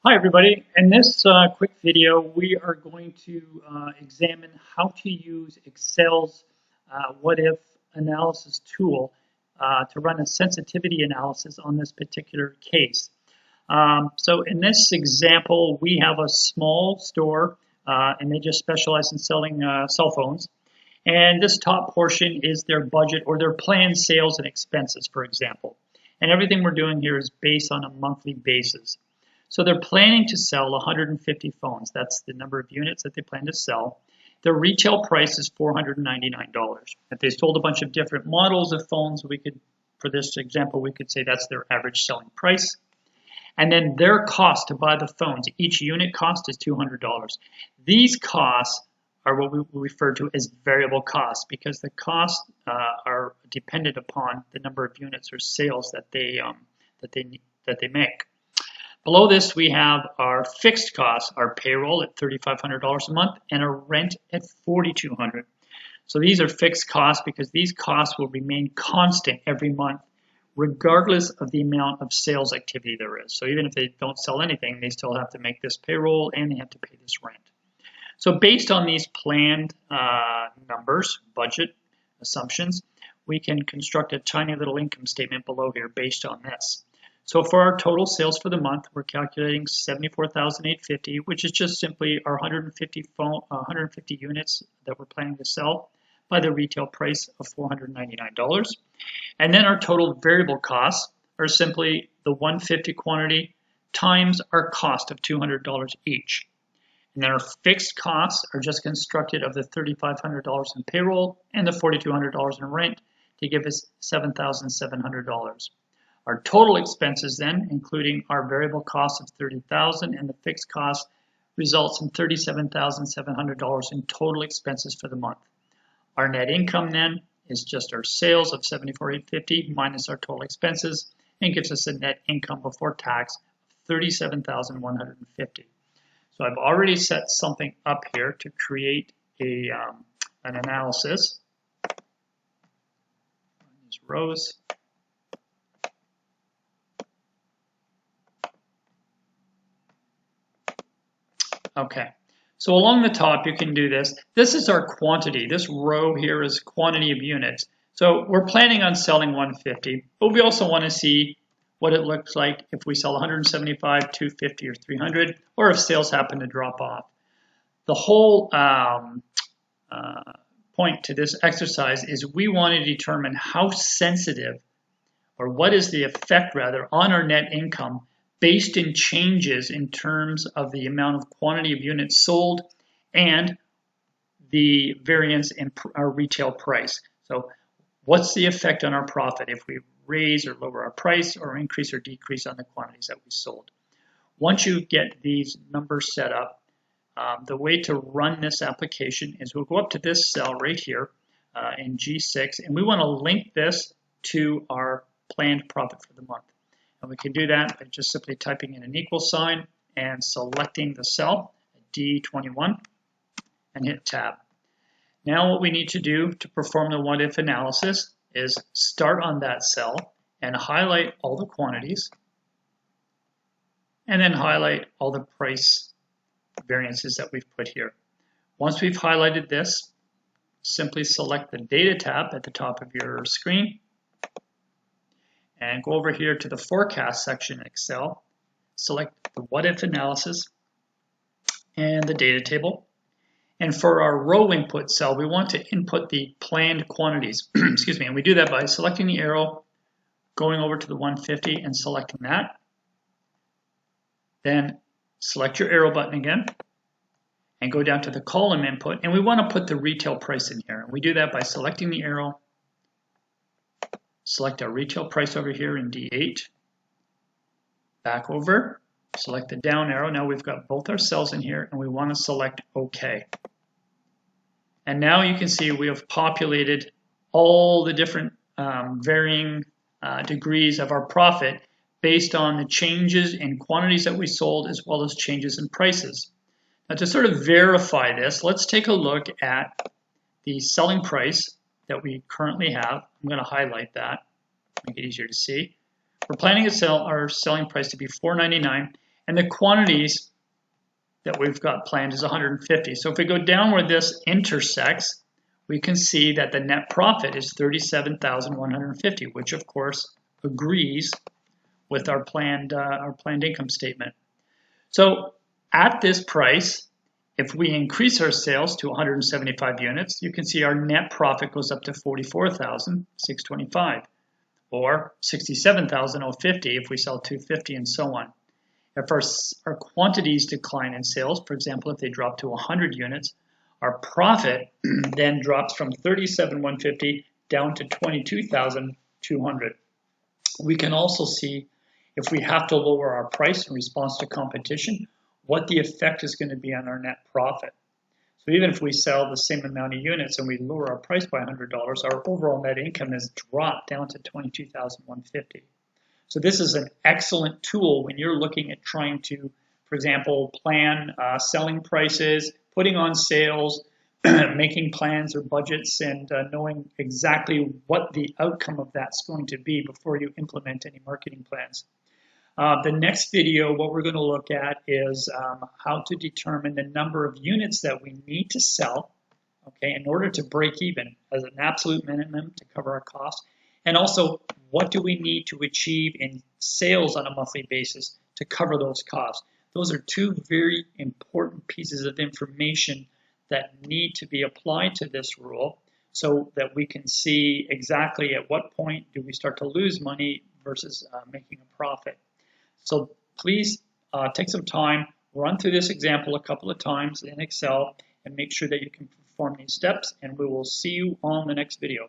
Hi everybody. In this quick video, we are going to examine how to use Excel's what if analysis tool to run a sensitivity analysis on this particular case. So in this example, we have a small store and they just specialize in selling cell phones. And this top portion is their budget or their planned sales and expenses, for example. And everything we're doing here is based on a monthly basis. So they're planning to sell 150 phones. That's the number of units that they plan to sell. Their retail price is $499. If they sold a bunch of different models of phones, for this example, we could say that's their average selling price. And then their cost to buy the phones, each unit cost is $200. These costs are what we refer to as variable costs because the costs are dependent upon the number of units or sales that they make. Below this, we have our fixed costs, our payroll at $3,500 a month, and our rent at $4,200. So these are fixed costs because these costs will remain constant every month, regardless of the amount of sales activity there is. So even if they don't sell anything, they still have to make this payroll and they have to pay this rent. So based on these planned numbers, budget assumptions, we can construct a tiny little income statement below here based on this. So for our total sales for the month, we're calculating $74,850, which is just simply our 150 units that we're planning to sell by the retail price of $499. And then our total variable costs are simply the 150 quantity times our cost of $200 each. And then our fixed costs are just constructed of the $3,500 in payroll and the $4,200 in rent to give us $7,700. Our total expenses then, including our variable cost of $30,000 and the fixed cost, results in $37,700 in total expenses for the month. Our net income then is just our sales of $74,850 minus our total expenses and gives us a net income before tax of $37,150. So I've already set something up here to create an analysis. These rows. Okay, so along the top you can do this. This is our quantity. This row here is quantity of units. So we're planning on selling 150, but we also want to see what it looks like if we sell 175, 250, or 300, or if sales happen to drop off. The whole point to this exercise is we want to determine how sensitive, or what is the effect rather, on our net income based in changes in terms of the amount of quantity of units sold and the variance in our retail price. So what's the effect on our profit if we raise or lower our price or increase or decrease on the quantities that we sold? Once you get these numbers set up, the way to run this application is we'll go up to this cell right here in G6, and we want to link this to our planned profit for the month. And we can do that by just simply typing in an equal sign and selecting the cell, D21, and hit Tab. Now what we need to do to perform the what-if analysis is start on that cell and highlight all the quantities, and then highlight all the price variances that we've put here. Once we've highlighted this, simply select the Data tab at the top of your screen, and go over here to the Forecast section in Excel, select the What If Analysis and the Data Table. And for our row input cell, we want to input the planned quantities. Excuse me, and we do that by selecting the arrow, going over to the 150 and selecting that. Then select your arrow button again and go down to the column input, and we want to put the retail price in here. And we do that by selecting the arrow, select our retail price over here in D8, back over, select the down arrow. Now we've got both our cells in here, and we want to select OK. And now you can see we have populated all the different varying degrees of our profit based on the changes in quantities that we sold as well as changes in prices. Now to sort of verify this, let's take a look at the selling price that we currently have. I'm going to highlight that, make it easier to see. We're planning to sell our selling price to be $499, And the quantities that we've got planned is 150. So if we go down where this intersects, we can see that the net profit is 37,150, which of course agrees with our planned income statement. So at this price, if we increase our sales to 175 units, you can see our net profit goes up to 44,625, or 67,050 if we sell 250, and so on. If our quantities decline in sales, for example, if they drop to 100 units, our profit then drops from 37,150 down to 22,200. We can also see if we have to lower our price in response to competition, what the effect is going to be on our net profit. So even if we sell the same amount of units and we lower our price by $100, our overall net income has dropped down to $22,150. So this is an excellent tool when you're looking at trying to, for example, plan selling prices, putting on sales, making plans or budgets, and knowing exactly what the outcome of that's going to be before you implement any marketing plans. The next video, what we're going to look at is how to determine the number of units that we need to sell, okay, in order to break even as an absolute minimum to cover our costs, and also what do we need to achieve in sales on a monthly basis to cover those costs. Those are two very important pieces of information that need to be applied to this rule so that we can see exactly at what point do we start to lose money versus making a profit. So please take some time, run through this example a couple of times in Excel, and make sure that you can perform these steps, and we will see you on the next video.